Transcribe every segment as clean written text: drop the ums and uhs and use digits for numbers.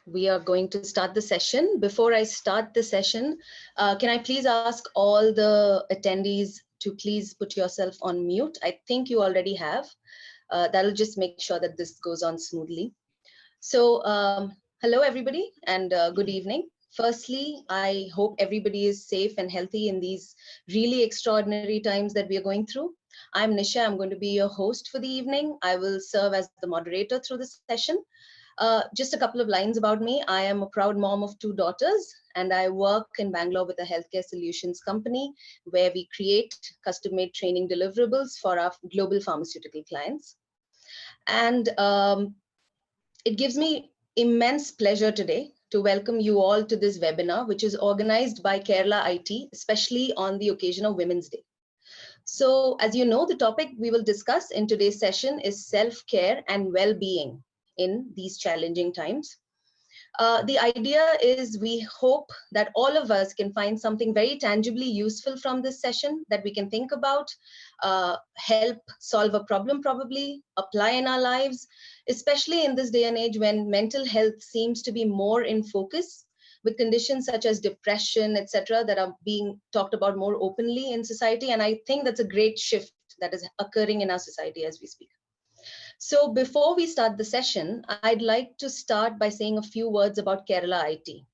We are going to start the session. Before I start the session, can I please ask all the attendees to please put yourself on mute? I think you already have. That'll just make sure that this goes on smoothly. So hello everybody and good evening. Firstly, I hope everybody is safe and healthy in these really extraordinary times that we are going through. I'm Nisha. I'm going to be your host for the evening. I will serve as the moderator through this session. Just a couple of lines about me. I am a proud mom of 2 daughters, and I work in Bangalore with a healthcare solutions company where we create custom-made training deliverables for our global pharmaceutical clients. And it gives me immense pleasure today to welcome you all to this webinar, which is organized by Kerala IT, especially on the occasion of Women's Day. So, as you know, the topic we will discuss in today's session is self-care and well-being in these challenging times. The idea is we hope that all of us can find something very tangibly useful from this session that we can think about, help solve a problem probably, apply in our lives, especially in this day and age when mental health seems to be more in focus, with conditions such as depression, etc., that are being talked about more openly in society. And I think that's a great shift that is occurring in our society as we speak. So before we start the session, I'd like to start by saying a few words about Kerala IT.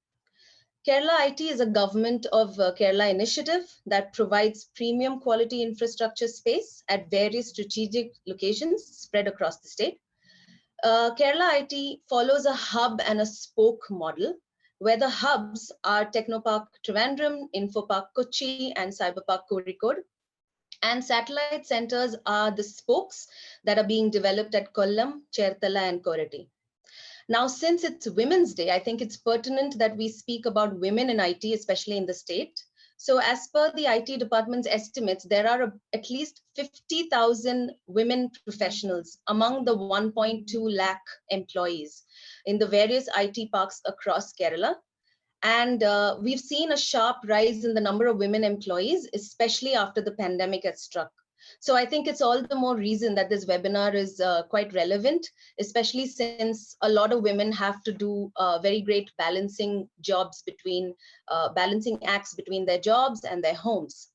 Kerala IT is a government of Kerala initiative that provides premium quality infrastructure space at various strategic locations spread across the state. Kerala IT follows a hub and a spoke model, where the hubs are Technopark Trivandrum, Infopark Kochi, and Cyberpark Kozhikode. And satellite centers are the spokes that are being developed at Kollam, Cherthala, and Koratti. Now, since it's Women's Day, I think it's pertinent that we speak about women in IT, especially in the state. So as per the IT department's estimates, there are at least 50,000 women professionals among the 1.2 lakh employees in the various IT parks across Kerala. And we've seen a sharp rise in the number of women employees, especially after the pandemic has struck. So I think it's all the more reason that this webinar is quite relevant, especially since a lot of women have to do very great balancing jobs between, balancing acts between their jobs and their homes.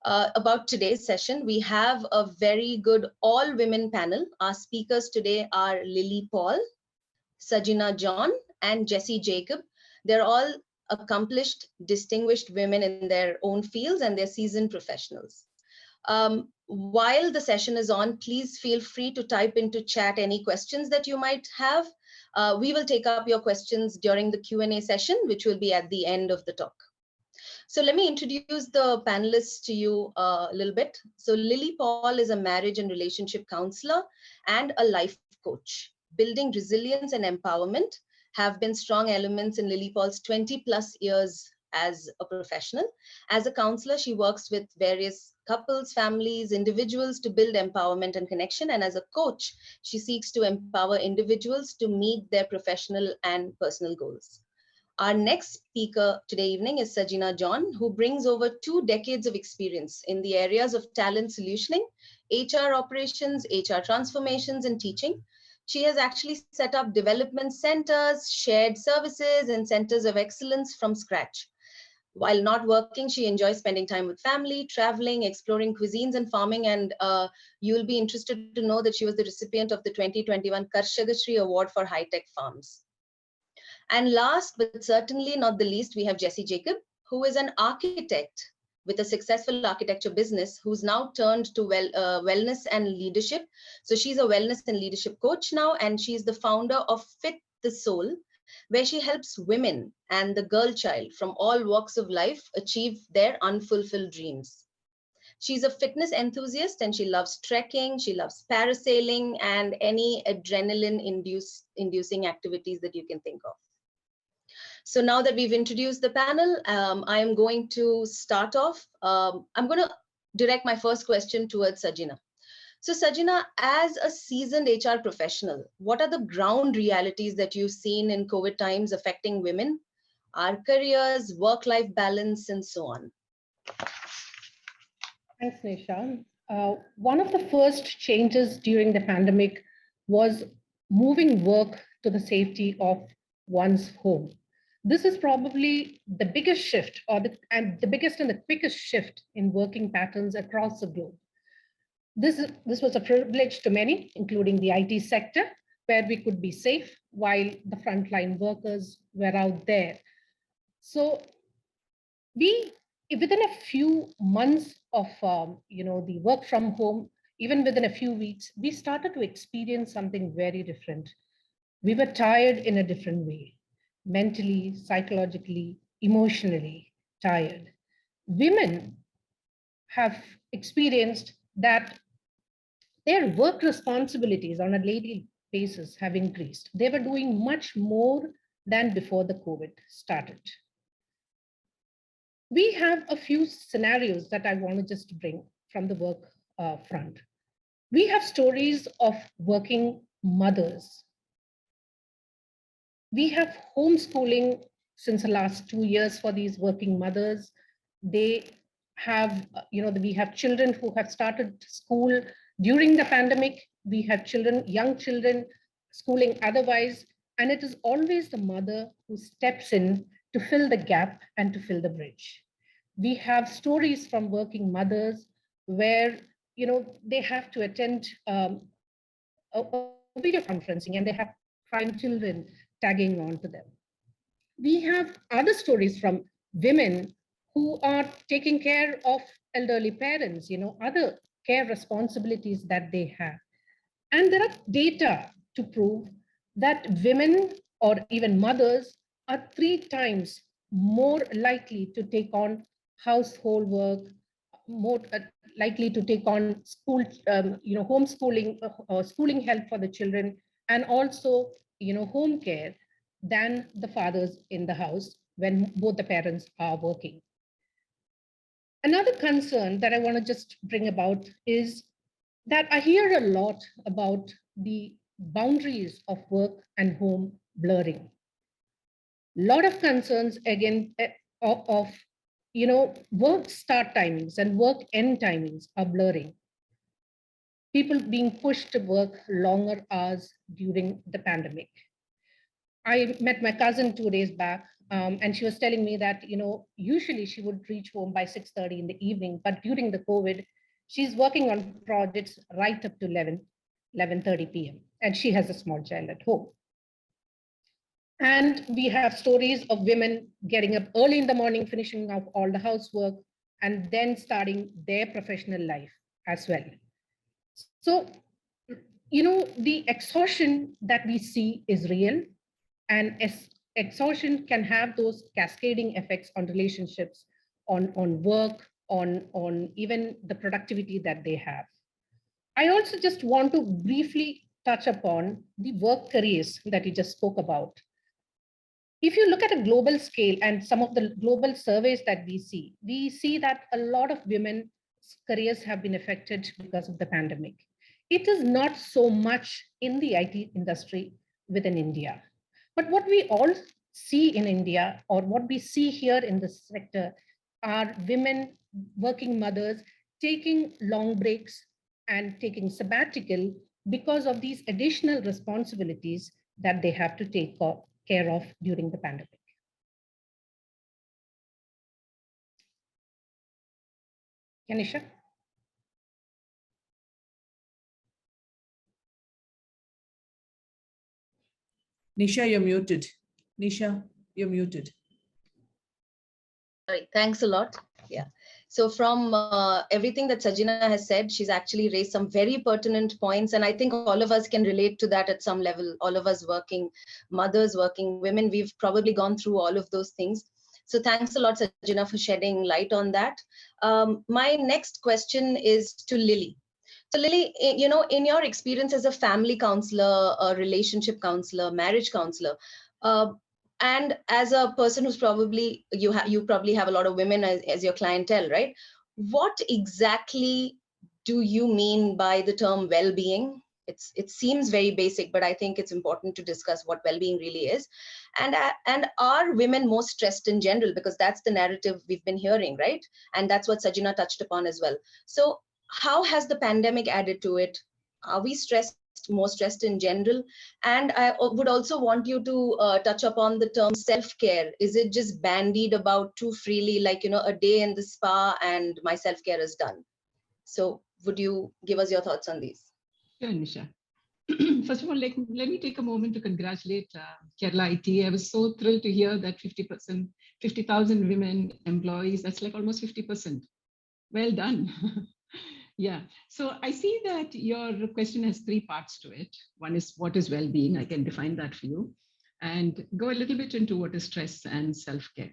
About today's session, we have a very good all-women panel. Our speakers today are Lily Paul, Sajina John, and Jessie Jacob. They're all accomplished, distinguished women in their own fields, and they're seasoned professionals. While the session is on, please feel free to type into chat any questions that you might have. We will take up your questions during the Q&A session, which will be at the end of the talk. So let me introduce the panelists to you a little bit. So Lily Paul is a marriage and relationship counselor and a life coach. Building resilience and empowerment have been strong elements in Lily Paul's 20 plus years as a professional. As a counselor, she works with various couples, families, individuals to build empowerment and connection. And as a coach, she seeks to empower individuals to meet their professional and personal goals. Our next speaker today evening is Sajina John, who brings over 2 decades of experience in the areas of talent solutioning, HR operations, HR transformations, and teaching. She has actually set up development centers, shared services, and centers of excellence from scratch. While not working, she enjoys spending time with family, traveling, exploring cuisines and farming. And you'll be interested to know that she was the recipient of the 2021 Karshagashri Award for High-Tech Farms. And last, but certainly not the least, we have Jessie Jacob, who is an architect with a successful architecture business who's now turned to wellness and leadership. So she's a wellness and leadership coach now, and she's the founder of Fit the Soul, where she helps women and the girl child from all walks of life achieve their unfulfilled dreams. She's a fitness enthusiast and she loves trekking, she loves parasailing, and any adrenaline-inducing activities that you can think of. So now that we've introduced the panel, I am going to start off. I'm going to direct my first question towards Sajina. So Sajina, as a seasoned HR professional, what are the ground realities that you've seen in COVID times affecting women, our careers, work-life balance, and so on? Thanks, Nisha. One of the first changes during the pandemic was moving work to the safety of one's home. This is probably the biggest shift, the biggest and the quickest shift in working patterns across the globe. This was a privilege to many, including the IT sector, where we could be safe while the frontline workers were out there. So within a few months of the work from home, even within a few weeks, we started to experience something very different. We were tired in a different way, mentally, psychologically, emotionally tired. Women have experienced that their work responsibilities on a daily basis have increased. They were doing much more than before the COVID started. We have a few scenarios that I want to just bring from the work front. We have stories of working mothers. We have homeschooling since the last 2 years for these working mothers. They have, we have children who have started school during the pandemic. We have children, young children schooling otherwise, and it is always the mother who steps in to fill the gap and to fill the bridge. We have stories from working mothers where, they have to attend a video conferencing and they have 5 children tagging on to them. We have other stories from women who are taking care of elderly parents, other care responsibilities that they have. And there are data to prove that women or even mothers are 3 times more likely to take on household work, more likely to take on school, homeschooling, schooling help for the children, and also, home care than the fathers in the house when both the parents are working. Another concern that I want to just bring about is that I hear a lot about the boundaries of work and home blurring. A lot of concerns again of work start timings and work end timings are blurring. People being pushed to work longer hours during the pandemic. I met my cousin 2 days back, and she was telling me that, usually she would reach home by 6:30 in the evening, but during the COVID, she's working on projects right up to 11:30 p.m. And she has a small child at home. And we have stories of women getting up early in the morning, finishing up all the housework, and then starting their professional life as well. So, the exhaustion that we see is real, and exhaustion can have those cascading effects on relationships, on work, on even the productivity that they have. I also just want to briefly touch upon the work careers that you just spoke about. If you look at a global scale and some of the global surveys that we see that a lot of women's careers have been affected because of the pandemic. It is not so much in the IT industry within India. But what we all see in India, or what we see here in this sector, are women, working mothers, taking long breaks and taking sabbatical because of these additional responsibilities that they have to take care of during the pandemic. Yanisha? Nisha, you're muted. Nisha, you're muted. Sorry, thanks a lot. Yeah. So from everything that Sajina has said, she's actually raised some very pertinent points. And I think all of us can relate to that at some level. All of us working mothers, working women, we've probably gone through all of those things. So thanks a lot, Sajina, for shedding light on that. My next question is to Lily. So Lily, in your experience as a family counselor, a relationship counselor, marriage counselor, and as a person who's probably, you probably have a lot of women as your clientele, right? What exactly do you mean by the term well-being? It seems very basic, but I think it's important to discuss what well-being really is. And are women more stressed in general? Because that's the narrative we've been hearing, right? And that's what Sajina touched upon as well. So how has the pandemic added to it? Are we stressed more stressed in general? And I would also want you to touch upon the term self-care. Is it just bandied about too freely, like, a day in the spa and my self-care is done? So would you give us your thoughts on these? Sure, Nisha. First of all, let me take a moment to congratulate Kerala IT. I was so thrilled to hear that 50,000 women employees, that's like almost 50%. Well done. Yeah, so I see that your question has three parts to it. One is what is well-being? I can define that for you, and go a little bit into what is stress and self-care.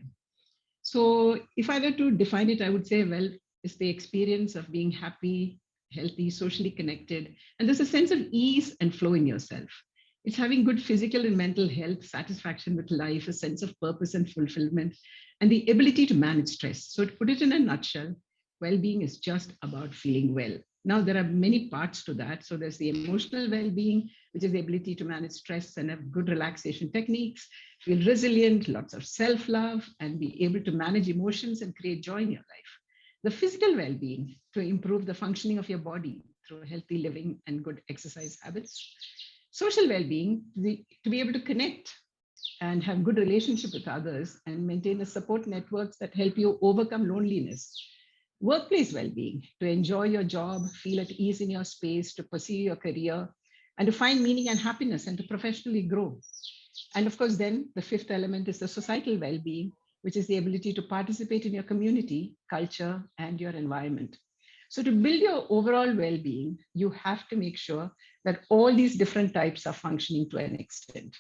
So if I were to define it, I would say, well, it's the experience of being happy, healthy, socially connected, and there's a sense of ease and flow in yourself. It's having good physical and mental health, satisfaction with life, a sense of purpose and fulfillment, and the ability to manage stress. So to put it in a nutshell, well-being is just about feeling well. Now, there are many parts to that. So there's the emotional well-being, which is the ability to manage stress and have good relaxation techniques, feel resilient, lots of self-love, and be able to manage emotions and create joy in your life. The physical well-being, to improve the functioning of your body through healthy living and good exercise habits. Social well-being, to be able to connect and have good relationship with others and maintain a support networks that help you overcome loneliness. Workplace well-being, to enjoy your job, feel at ease in your space, to pursue your career, and to find meaning and happiness and to professionally grow. And of course, then the fifth element is the societal well-being, which is the ability to participate in your community, culture, and your environment. So to build your overall well-being, you have to make sure that all these different types are functioning to an extent.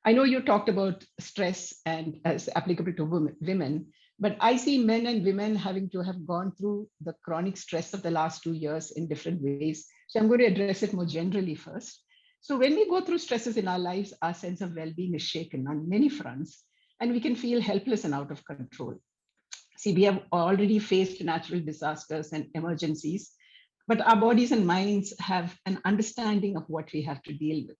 I know you talked about stress and as applicable to women, but I see men and women having to have gone through the chronic stress of the last 2 years in different ways. So I'm going to address it more generally first. So when we go through stresses in our lives, our sense of well-being is shaken on many fronts, and we can feel helpless and out of control. See, we have already faced natural disasters and emergencies, but our bodies and minds have an understanding of what we have to deal with.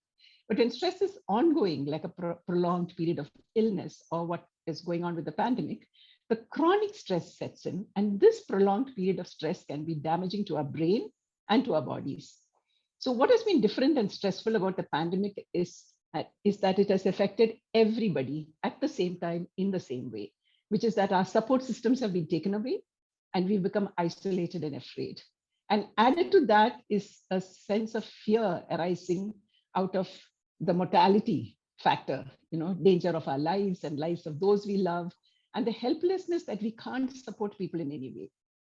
But when stress is ongoing, like a prolonged period of illness or what is going on with the pandemic, the chronic stress sets in, and this prolonged period of stress can be damaging to our brain and to our bodies. So what has been different and stressful about the pandemic is that it has affected everybody at the same time in the same way, which is that our support systems have been taken away and we've become isolated and afraid. And added to that is a sense of fear arising out of the mortality factor, danger of our lives and lives of those we love, and the helplessness that we can't support people in any way.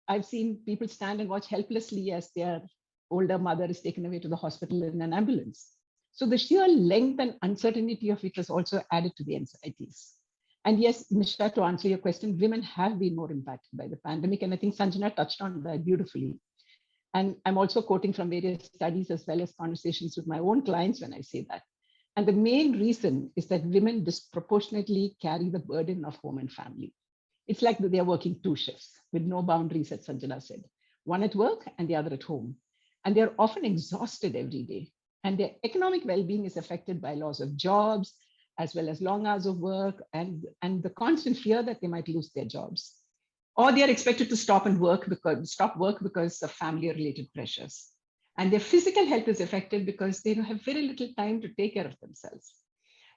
I've seen people stand and watch helplessly as their older mother is taken away to the hospital in an ambulance. So the sheer length and uncertainty of it has also added to the anxieties. And yes, Nisha, to answer your question, women have been more impacted by the pandemic. And I think Sajina touched on that beautifully. And I'm also quoting from various studies as well as conversations with my own clients when I say that. And the main reason is that women disproportionately carry the burden of home and family. It's like they're working 2 shifts with no boundaries, as Sanjana said, one at work and the other at home. And they're often exhausted every day. And their economic well-being is affected by loss of jobs, as well as long hours of work and the constant fear that they might lose their jobs. Or they are expected to stop work because of family-related pressures. And their physical health is affected because they have very little time to take care of themselves.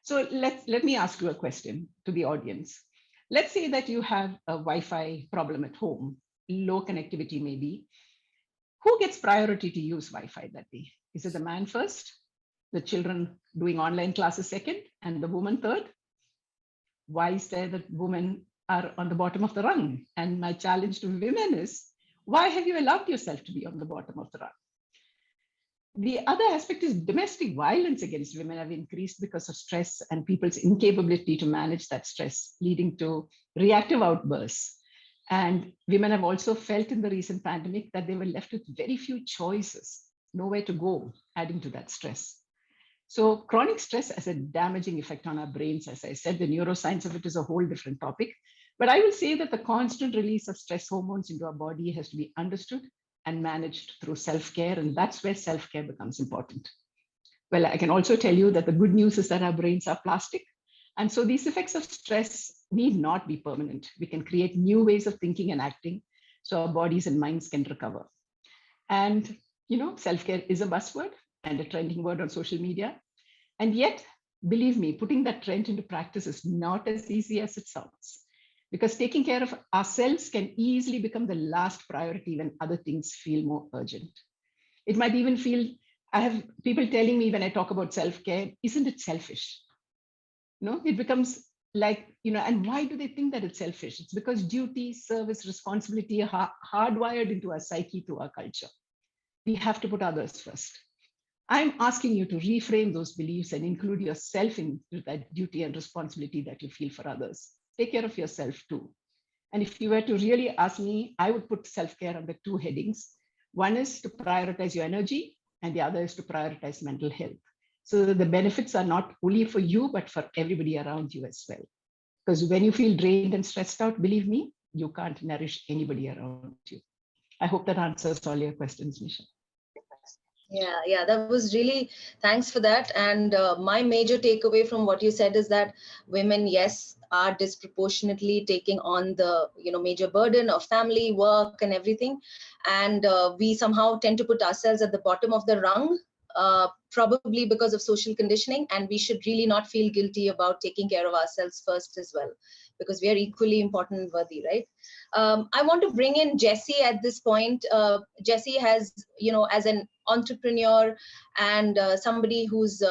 So let me ask you a question to the audience. Let's say that you have a Wi-Fi problem at home, low connectivity maybe. Who gets priority to use Wi-Fi that day? Is it the man first, the children doing online classes second, and the woman third? Why is there that women are on the bottom of the rung? And my challenge to women is, why have you allowed yourself to be on the bottom of the rung? The other aspect is domestic violence against women have increased because of stress and people's incapability to manage that stress, leading to reactive outbursts. And women have also felt in the recent pandemic that they were left with very few choices, nowhere to go, adding to that stress. So chronic stress has a damaging effect on our brains. As I said, the neuroscience of it is a whole different topic. But I will say that the constant release of stress hormones into our body has to be understood and managed through self-care. And that's where self-care becomes important. Well, I can also tell you that the good news is that our brains are plastic. And so these effects of stress need not be permanent. We can create new ways of thinking and acting so our bodies and minds can recover. And, self-care is a buzzword, and a trending word on social media. And yet, believe me, putting that trend into practice is not as easy as it sounds, because taking care of ourselves can easily become the last priority when other things feel more urgent. It might even feel, I have people telling me when I talk about self-care, isn't it selfish? No, it becomes like, and why do they think that it's selfish? It's because duty, service, responsibility are hardwired into our psyche, to our culture. We have to put others first. I'm asking you to reframe those beliefs and include yourself into that duty and responsibility that you feel for others. Take care of yourself too. And if you were to really ask me, I would put self-care under two headings. One is to prioritize your energy, and the other is to prioritize mental health. So that the benefits are not only for you, but for everybody around you as well. Because when you feel drained and stressed out, believe me, you can't nourish anybody around you. I hope that answers all your questions, Nisha. Yeah, that was really, thanks for that. And my major takeaway from what you said is that women, yes, are disproportionately taking on the major burden of family, work, and everything. And we somehow tend to put ourselves at the bottom of the rung, probably because of social conditioning. And we should really not feel guilty about taking care of ourselves first as well, because we are equally important and worthy, right? I want to bring in Jessy at this point. Jessy has, as an entrepreneur and somebody who's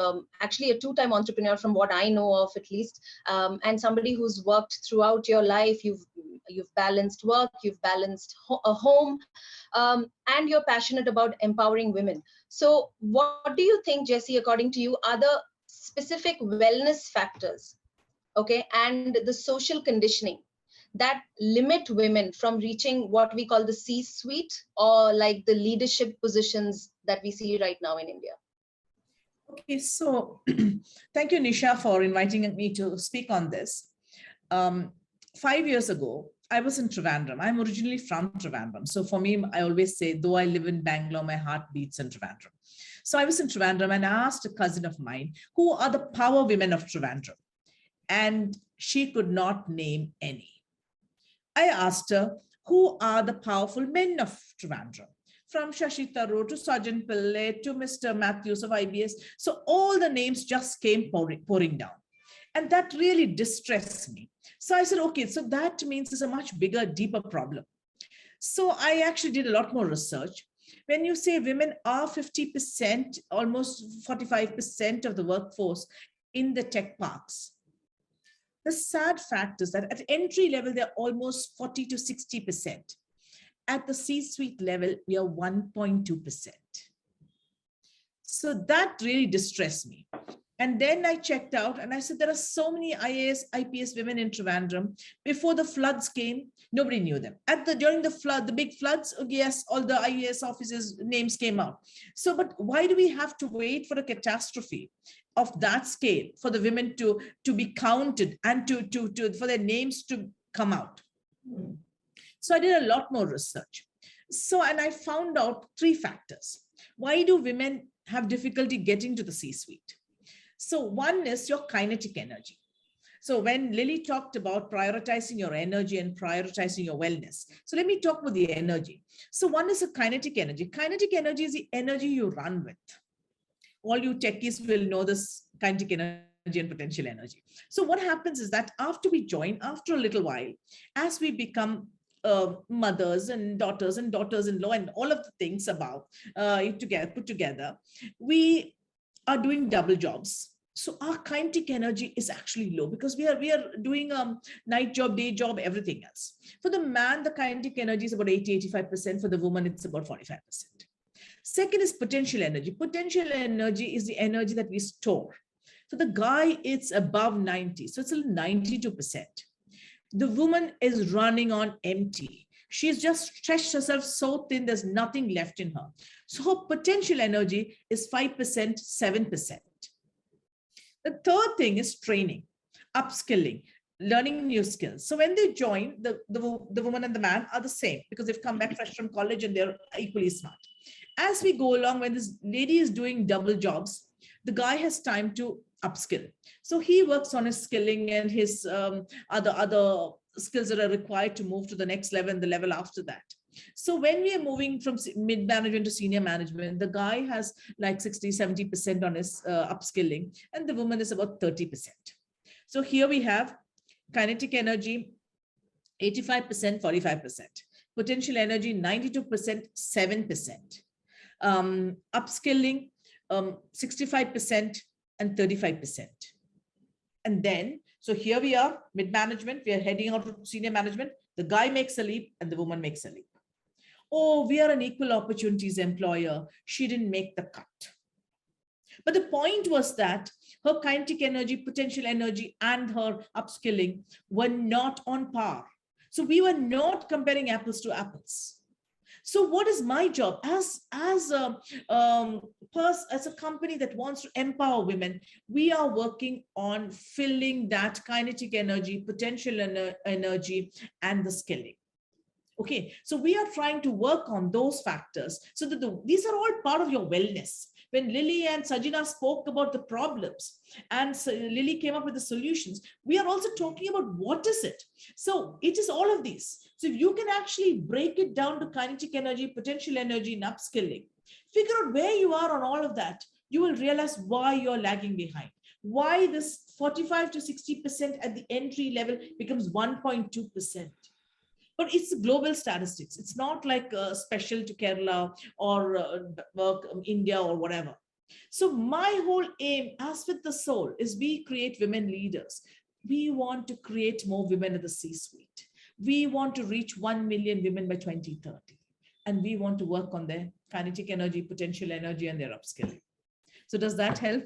actually a two-time entrepreneur from what I know of, at least, and somebody who's worked throughout your life. You've balanced work, you've balanced a home, and you're passionate about empowering women. So what do you think, Jessy, according to you, are the specific wellness factors, okay, and the social conditioning that limit women from reaching what we call the C-suite, or like the leadership positions that we see right now in India? Okay, so thank you, Nisha, for inviting me to speak on this. 5 years ago, I was in Trivandrum. I'm originally from Trivandrum. So for me, I always say, though I live in Bangalore, my heart beats in Trivandrum. So I was in Trivandrum and I asked a cousin of mine, who are the power women of Trivandrum? And she could not name any. I asked her, who are the powerful men of Trivandrum? From Shashi Tharoor to Sajan Pillai to Mr. Matthews of IBS. So all the names just came pouring down. And that really distressed me. So I said, okay, so that means it's a much bigger, deeper problem. So I actually did a lot more research. When you say women are 50%, almost 45% of the workforce in the tech parks, the sad fact is that at entry level, they're almost 40 to 60%. At the C-suite level, we are 1.2%. So that really distressed me. And then I checked out and I said, there are so many IAS, IPS women in Trivandrum. Before the floods came, nobody knew them. During the flood, the big floods, yes, all the IAS officers' names came out. So, but why do we have to wait for a catastrophe of that scale for the women to be counted and for their names to come out? So I did a lot more research. So, and I found out 3 factors. Why do women have difficulty getting to the C-suite? So one is your kinetic energy. So when Lily talked about prioritizing your energy and prioritizing your wellness, so let me talk about the energy. So one is a kinetic energy. Kinetic energy is the energy you run with. All you techies will know this kinetic energy and potential energy. So what happens is that after we join, after a little while, as we become mothers and daughters-in-law and all of the things about put together, we are doing double jobs. So our kinetic energy is actually low because we are doing night job, day job, everything else. For the man, the kinetic energy is about 80-85%. For the woman, it's about 45%. Second is potential energy. Potential energy is the energy that we store. For the guy, it's above 90. So it's 92%. The woman is running on empty. She's just stretched herself so thin, there's nothing left in her. So her potential energy is 5%, 7%. The third thing is training, upskilling, learning new skills. So when they join, the woman and the man are the same because they've come back fresh from college and they're equally smart. As we go along, when this lady is doing double jobs, the guy has time to upskill. So he works on his skilling and his other skills that are required to move to the next level and the level after that. So when we are moving from mid-management to senior management, the guy has like 60-70% on his upskilling, and the woman is about 30%. So here we have kinetic energy, 85%, 45%. Potential energy, 92%, 7%. Upskilling, 65% and 35%. And then, so here we are, mid-management, we are heading out to senior management. The guy makes a leap and the woman makes a leap. Oh, we are an equal opportunities employer. She didn't make the cut. But the point was that her kinetic energy, potential energy, and her upskilling were not on par. So we were not comparing apples to apples. So what is my job as a company that wants to empower women? We are working on filling that kinetic energy, potential energy, and the skilling. Okay, so we are trying to work on those factors so that these are all part of your wellness. When Lily and Sajina spoke about the problems and Lily came up with the solutions, we are also talking about what is it. So it is all of these. So if you can actually break it down to kinetic energy, potential energy, and upskilling, figure out where you are on all of that, you will realize why you're lagging behind. Why this 45 to 60% at the entry level becomes 1.2%. But it's global statistics. It's not like special to Kerala or India or whatever. So my whole aim, as with the soul, is we create women leaders. We want to create more women at the C-suite. We want to reach 1 million women by 2030. And we want to work on their kinetic energy, potential energy, and their upskilling. So does that help,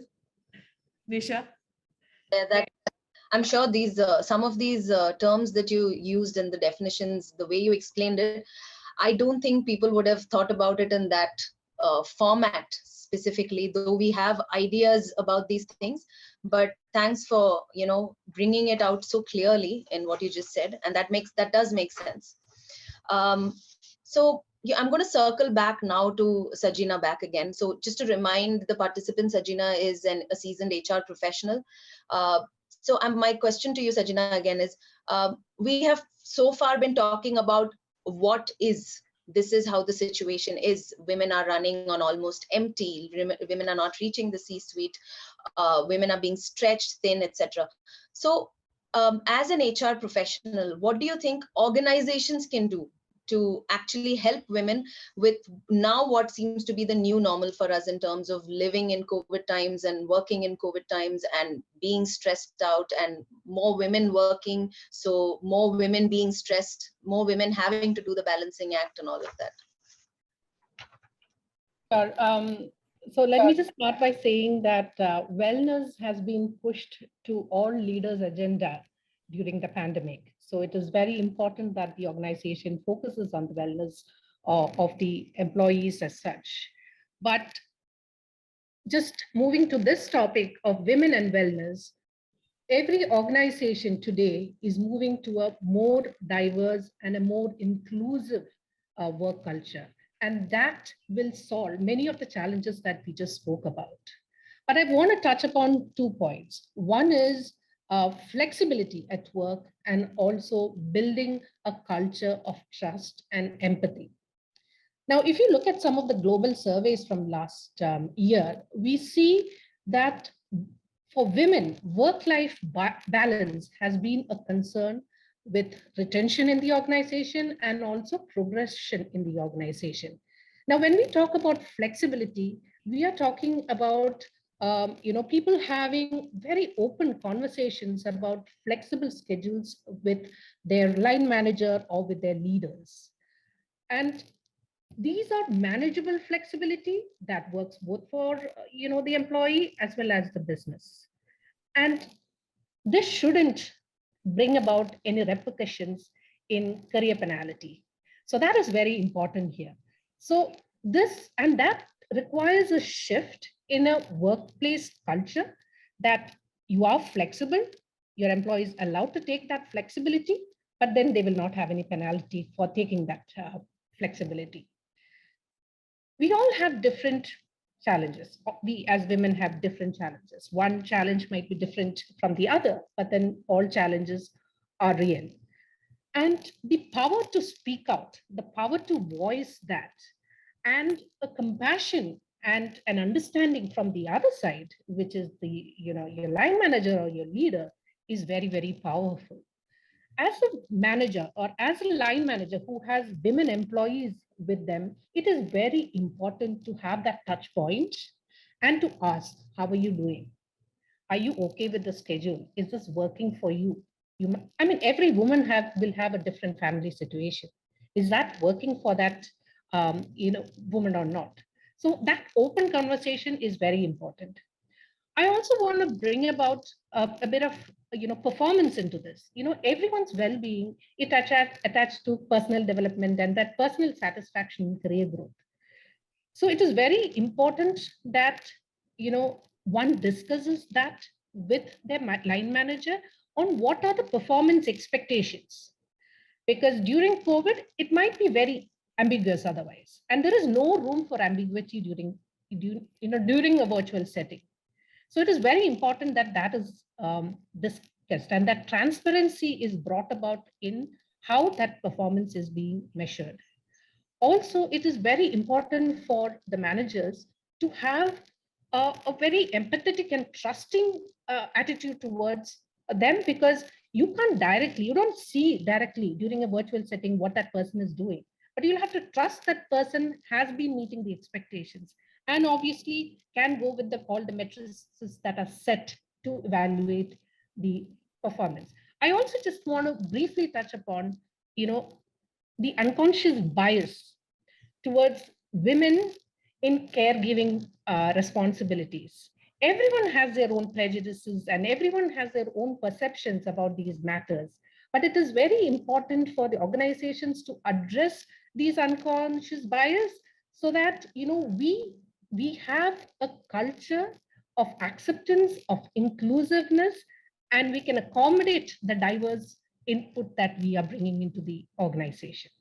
Nisha? Yeah, I'm sure these some of these terms that you used in the definitions, the way you explained it, I don't think people would have thought about it in that format specifically, though we have ideas about these things. But thanks for, bringing it out so clearly in what you just said, and that does make sense. So I'm going to circle back now to Sajina back again. So just to remind the participants, Sajina is a seasoned HR professional. So my question to you, Sajina, again is, we have so far been talking about this is how the situation is. Women are running on almost empty. Women are not reaching the C-suite. Women are being stretched thin, etc. So as an HR professional, what do you think organizations can do to actually help women with now what seems to be the new normal for us in terms of living in COVID times and working in COVID times and being stressed out, and more women working, so more women being stressed, more women having to do the balancing act and all of that? Sure. So let me just start by saying that wellness has been pushed to all leaders' agenda during the pandemic. So it is very important that the organization focuses on the wellness of the employees as such. But just moving to this topic of women and wellness, every organization today is moving to a more diverse and a more inclusive work culture. And that will solve many of the challenges that we just spoke about. But I want to touch upon 2 points. One is flexibility at work, and also building a culture of trust and empathy. Now, if you look at some of the global surveys from last year, we see that for women, work-life balance has been a concern with retention in the organization and also progression in the organization. Now, when we talk about flexibility, we are talking about people having very open conversations about flexible schedules with their line manager or with their leaders. And these are manageable flexibility that works both for the employee as well as the business. And this shouldn't bring about any repercussions in career penalty. So that is very important here. So that requires a shift in a workplace culture, that you are flexible, your employees are allowed to take that flexibility, but then they will not have any penalty for taking that flexibility. We all have different challenges. We as women have different challenges. One challenge might be different from the other, but then all challenges are real. And the power to speak out, the power to voice that, and a compassion and an understanding from the other side, which is the, your line manager or your leader, is very, very powerful. As a manager or as a line manager who has women employees with them, it is very important to have that touch point and to ask, how are you doing? Are you okay with the schedule? Is this working for you? I mean, every woman will have a different family situation. Is that working for that woman or not? So that open conversation is very important. I also want to bring about a bit of performance into this. Everyone's well-being, it attached to personal development and that personal satisfaction in career growth. So it is very important that one discusses that with their line manager on what are the performance expectations. Because during COVID, it might be very ambiguous otherwise. And there is no room for ambiguity during a virtual setting. So it is very important that that is discussed and that transparency is brought about in how that performance is being measured. Also, it is very important for the managers to have a very empathetic and trusting attitude towards them, because you don't see directly during a virtual setting what that person is doing, but you'll have to trust that person has been meeting the expectations and obviously can go with all the metrics that are set to evaluate the performance. I also just want to briefly touch upon, the unconscious bias towards women in caregiving responsibilities. Everyone has their own prejudices and everyone has their own perceptions about these matters. But it is very important for the organizations to address these unconscious bias so that we have a culture of acceptance, of inclusiveness, and we can accommodate the diverse input that we are bringing into the organization.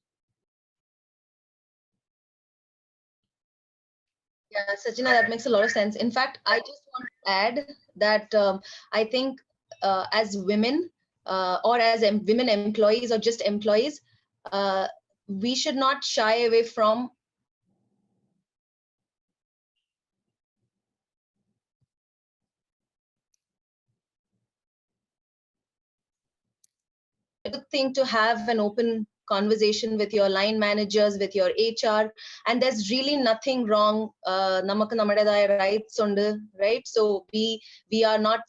Yeah, Sajina, that makes a lot of sense. In fact, I just want to add that I think as women or as women employees or just employees, we should not shy away from a good thing to have an open conversation with your line managers, with your HR, and there's really nothing wrong. Namakku nammadaya rights undu, right? So we are not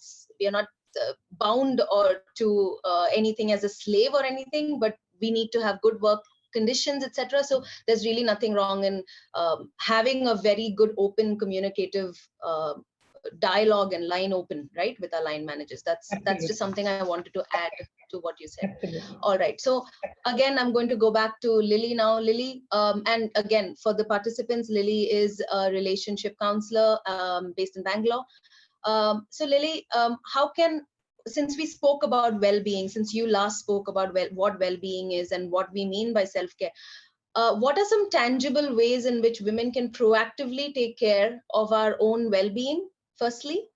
bound or to anything as a slave or anything, but we need to have good work conditions, etc. So there's really nothing wrong in having a very good, open, communicative dialogue and line open, right, with our line managers. That's just something I wanted to add to what you said. Absolutely. All right, so again I'm going to go back to Lily now. Lily, and again for the participants, Lily is a relationship counselor based in Bangalore. So Lily, how can, since we spoke about well-being, since you last spoke about what well-being is and what we mean by self-care, what are some tangible ways in which women can proactively take care of our own well-being, firstly?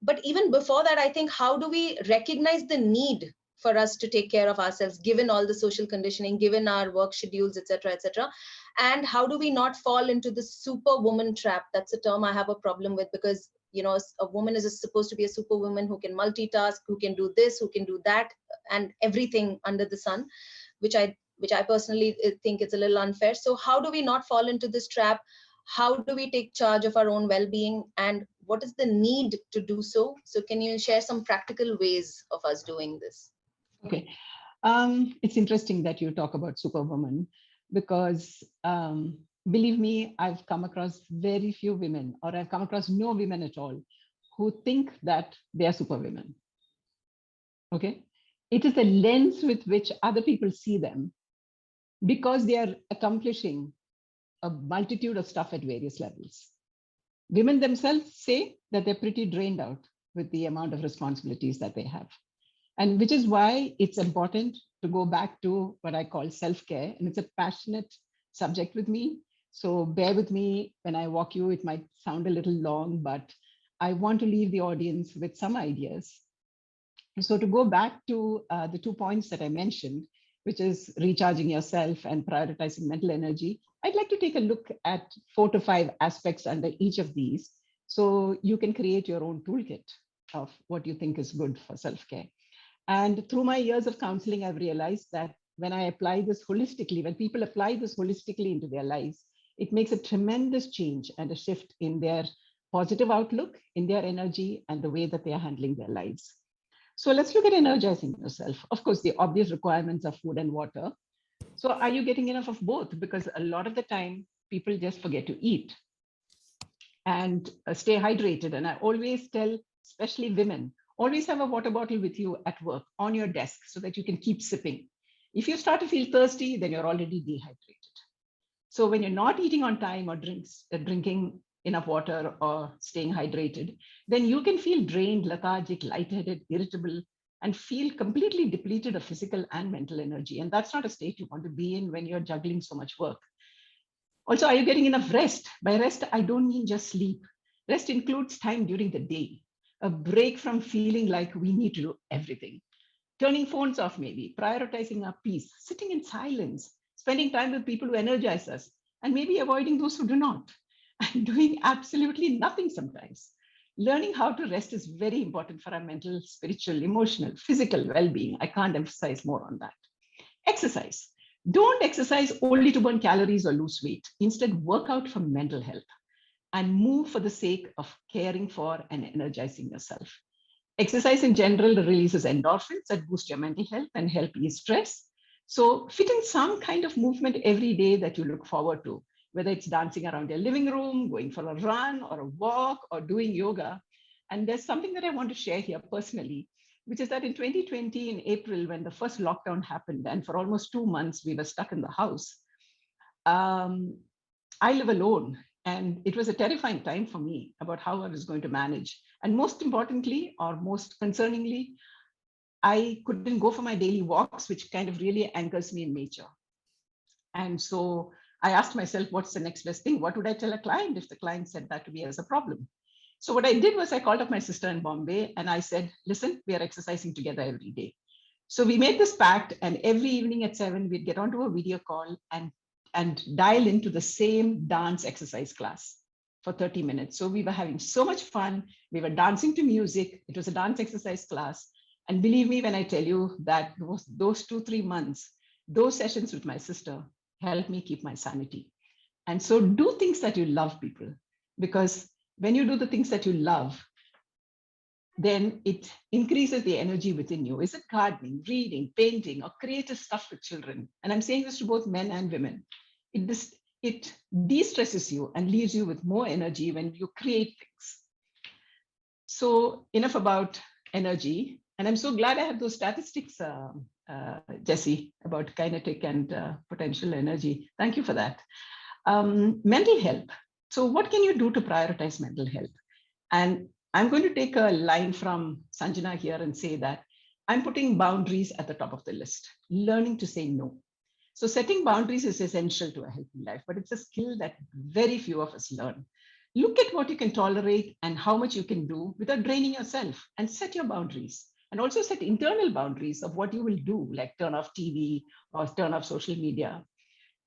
But even before that, I think, how do we recognize the need for us to take care of ourselves, given all the social conditioning, given our work schedules, etc., etc.? And how do we not fall into the superwoman trap? That's a term I have a problem with, because a woman is supposed to be a superwoman who can multitask, who can do this, who can do that, and everything under the sun, which I personally think it's a little unfair. So how do we not fall into this trap? How do we take charge of our own well-being, and what is the need to do so? So can you share some practical ways of us doing this? Okay. It's interesting that you talk about superwoman, because believe me, I've come across very few women, or I've come across no women at all, who think that they are superwomen. Okay. It is the lens with which other people see them, because they are accomplishing a multitude of stuff at various levels. Women themselves say that they're pretty drained out with the amount of responsibilities that they have. And which is why it's important to go back to what I call self-care. And it's a passionate subject with me. So bear with me when I walk you. It might sound a little long, but I want to leave the audience with some ideas. So to go back to the 2 points that I mentioned, which is recharging yourself and prioritizing mental energy, I'd like to take a look at 4 to 5 aspects under each of these, so you can create your own toolkit of what you think is good for self-care. And through my years of counseling, I've realized that when I apply this holistically, when people apply this holistically into their lives, it makes a tremendous change and a shift in their positive outlook, in their energy, and the way that they are handling their lives. So let's look at energizing yourself. Of course, the obvious requirements are food and water. So are you getting enough of both? Because a lot of the time, people just forget to eat and stay hydrated. And I always tell, especially women, always have a water bottle with you at work on your desk so that you can keep sipping. If you start to feel thirsty, then you're already dehydrated. So when you're not eating on time or drinking enough water or staying hydrated, then you can feel drained, lethargic, lightheaded, irritable, and feel completely depleted of physical and mental energy. And that's not a state you want to be in when you're juggling so much work. Also, are you getting enough rest? By rest, I don't mean just sleep. Rest includes time during the day, a break from feeling like we need to do everything. Turning phones off, maybe, prioritizing our peace, sitting in silence, spending time with people who energize us, and maybe avoiding those who do not, and doing absolutely nothing sometimes. Learning how to rest is very important for our mental, spiritual, emotional, physical well-being. I can't emphasize more on that. Exercise. Don't exercise only to burn calories or lose weight. Instead, work out for mental health and move for the sake of caring for and energizing yourself. Exercise in general releases endorphins that boost your mental health and help ease stress. So fit in some kind of movement every day that you look forward to, whether it's dancing around your living room, going for a run or a walk, or doing yoga. And there's something that I want to share here personally, which is that in 2020, in April, when the first lockdown happened, and for almost 2 months, we were stuck in the house, I live alone. And it was a terrifying time for me about how I was going to manage. And most importantly, or most concerningly, I couldn't go for my daily walks, which kind of really anchors me in nature. And so I asked myself, what's the next best thing? What would I tell a client if the client said that to me as a problem? So what I did was I called up my sister in Bombay and I said, listen, we are exercising together every day. So we made this pact, and every evening at 7, we'd get onto a video call and dial into the same dance exercise class for 30 minutes. So we were having so much fun. We were dancing to music. It was a dance exercise class. And believe me when I tell you that those 2-3 months, those sessions with my sister helped me keep my sanity. And so do things that you love, people, because when you do the things that you love, then it increases the energy within you. Is it gardening, reading, painting, or creative stuff with children? And I'm saying this to both men and women. It de-stresses you and leaves you with more energy when you create things. So enough about energy. And I'm so glad I have those statistics, Jessy, about kinetic and potential energy. Thank you for that. Mental health. So what can you do to prioritize mental health? And I'm going to take a line from Sajina here and say that I'm putting boundaries at the top of the list, learning to say no. So setting boundaries is essential to a healthy life, but it's a skill that very few of us learn. Look at what you can tolerate and how much you can do without draining yourself, and set your boundaries. And also set internal boundaries of what you will do, like turn off TV or turn off social media.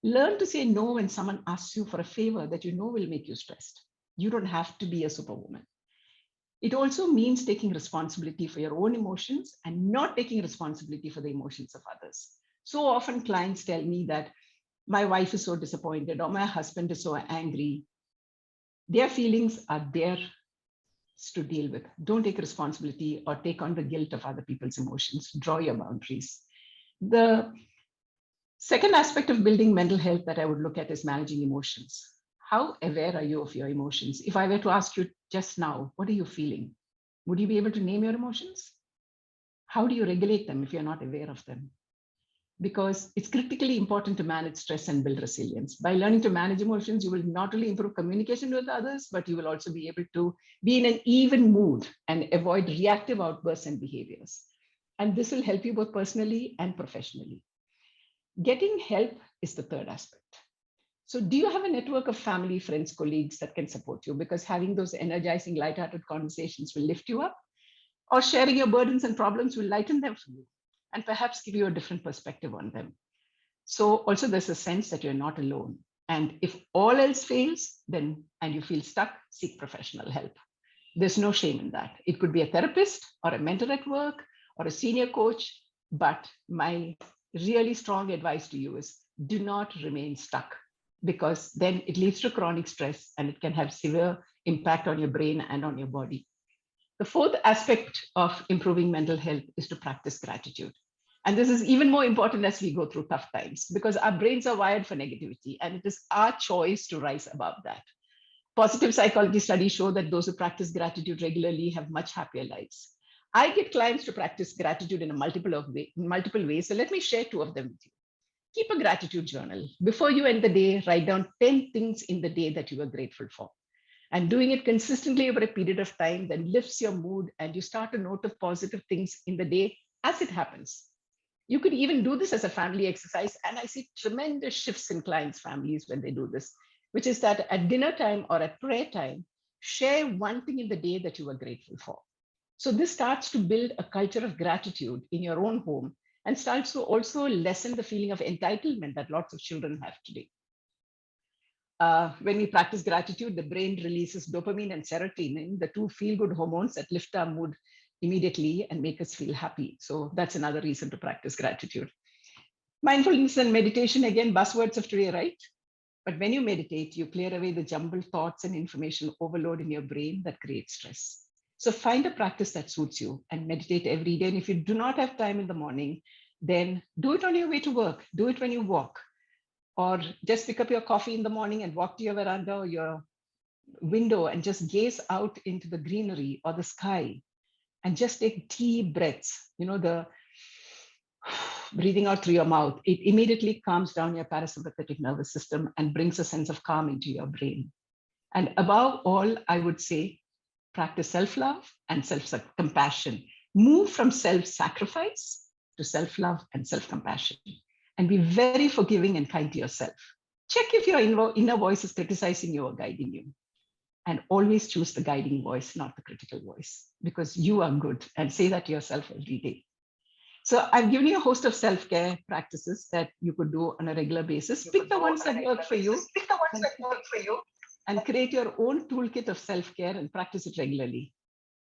Learn to say no when someone asks you for a favor that you know will make you stressed. You don't have to be a superwoman. It also means taking responsibility for your own emotions and not taking responsibility for the emotions of others. So often clients tell me that my wife is so disappointed or my husband is so angry. Their feelings are theirs to deal with. Don't take responsibility or take on the guilt of other people's emotions. Draw your boundaries. The second aspect of building mental health that I would look at is managing emotions. How aware are you of your emotions? If I were to ask you just now, what are you feeling? Would you be able to name your emotions? How do you regulate them if you're not aware of them? Because it's critically important to manage stress and build resilience. By learning to manage emotions, you will not only improve communication with others, but you will also be able to be in an even mood and avoid reactive outbursts and behaviors. And this will help you both personally and professionally. Getting help is the third aspect. So do you have a network of family, friends, colleagues that can support you? Because having those energizing, lighthearted conversations will lift you up, or sharing your burdens and problems will lighten them for you. and perhaps give you a different perspective on them. So also there's a sense that you're not alone. And if all else fails, then, and you feel stuck, seek professional help. There's no shame in that. It could be a therapist or a mentor at work or a senior coach. But my really strong advice to you is do not remain stuck, because then it leads to chronic stress and it can have severe impact on your brain and on your body. The fourth aspect of improving mental health is to practice gratitude. And this is even more important as we go through tough times, because our brains are wired for negativity and it is our choice to rise above that. Positive psychology studies show that those who practice gratitude regularly have much happier lives. I get clients to practice gratitude in multiple ways. So let me share 2 of them with you. Keep a gratitude journal. Before you end the day, write down 10 things in the day that you are grateful for. And doing it consistently over a period of time then lifts your mood, and you start to notice positive things in the day as it happens. You could even do this as a family exercise. And I see tremendous shifts in clients' families when they do this, which is that at dinner time or at prayer time, share one thing in the day that you are grateful for. So this starts to build a culture of gratitude in your own home and starts to also lessen the feeling of entitlement that lots of children have today. When we practice gratitude, the brain releases dopamine and serotonin, the 2 feel-good hormones that lift our mood immediately and make us feel happy. So that's another reason to practice gratitude. Mindfulness and meditation, again, buzzwords of today, right? But when you meditate, you clear away the jumbled thoughts and information overload in your brain that creates stress. So find a practice that suits you and meditate every day. And if you do not have time in the morning, then do it on your way to work. Do it when you walk. Or just pick up your coffee in the morning and walk to your veranda or your window and just gaze out into the greenery or the sky and just take deep breaths. You know, the breathing out through your mouth, it immediately calms down your parasympathetic nervous system and brings a sense of calm into your brain. And above all, I would say, practice self-love and self-compassion. Move from self-sacrifice to self-love and self-compassion. And be very forgiving and kind to yourself. Check if your inner voice is criticizing you or guiding you. And always choose the guiding voice, not the critical voice, because you are good, and say that to yourself every day. So I've given you a host of self-care practices that you could do on a regular basis. Pick the ones that work for you. And create your own toolkit of self-care and practice it regularly.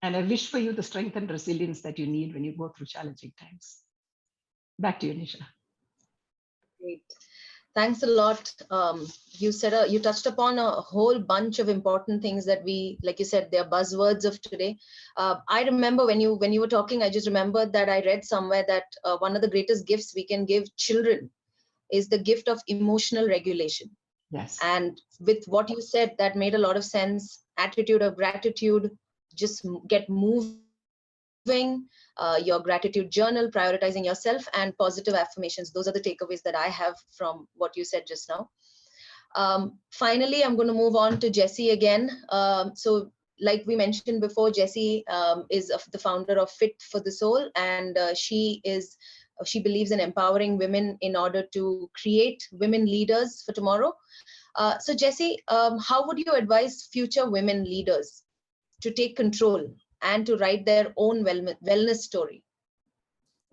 And I wish for you the strength and resilience that you need when you go through challenging times. Back to you, Nisha. Great. Thanks a lot. You touched upon a whole bunch of important things that we, like you said, they're buzzwords of today. I remember when you were talking, I just remembered that I read somewhere that one of the greatest gifts we can give children is the gift of emotional regulation. Yes. And with what you said, that made a lot of sense. Attitude of gratitude, just get moving. Your gratitude journal, prioritizing yourself, and positive affirmations. Those are the takeaways that I have from what you said just now. Finally, I'm going to move on to Jessy again. So like we mentioned before, Jessy is the founder of Fit for the Soul, and she believes in empowering women in order to create women leaders for tomorrow. So Jessy, how would you advise future women leaders to take control and to write their own wellness story?